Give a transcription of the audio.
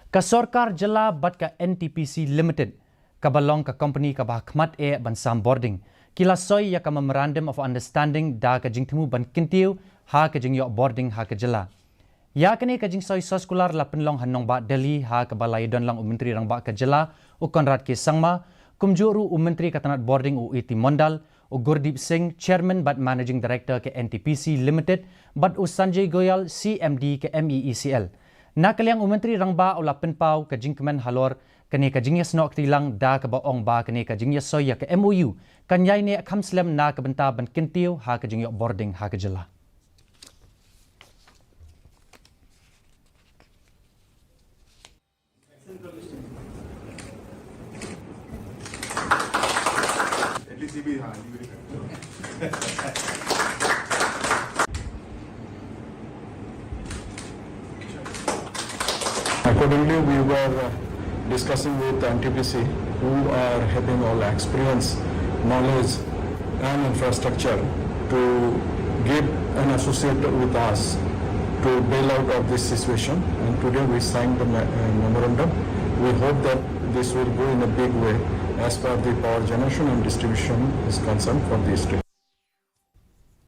Ka Sorkar Jylla bat ka Ntpc Limited kabalong ka company ka bahakmat bansam Bording. Iasoi ya ka Memorandum of Understanding da ka Jingioh ban Kyntiew ha ka Jingioh Bording ha ka Jylla. Ya kini ka Jingsoi soskular la penlong hanong ba Delhi ha ka balai don lang Menteri rang ba ka Jylla u Konrad ke Sangma kumjuru Menteri katanat Bording u iti Mondal u Gurdeep Singh chairman but managing director ke Ntpc Limited but u Sanjay Goyal CMD ke MEECL. Nakaliang Menteri rang ba u la penpau ka Jingkemen halor kani ka Jingioh snok tilang da ka baong ba kani ka Jingioh ya ka MOU kanyai ne khamslem na ka benta ban Kyntiew ha ka Jingioh Bording ha ka Jylla. Accordingly, we were discussing with Ntpc, who are having all experience, knowledge and infrastructure to give an associate with us to bail out of this situation. And today we signed the memorandum. We hope that this will go in a big way as far as the power generation and distribution is concerned for the state.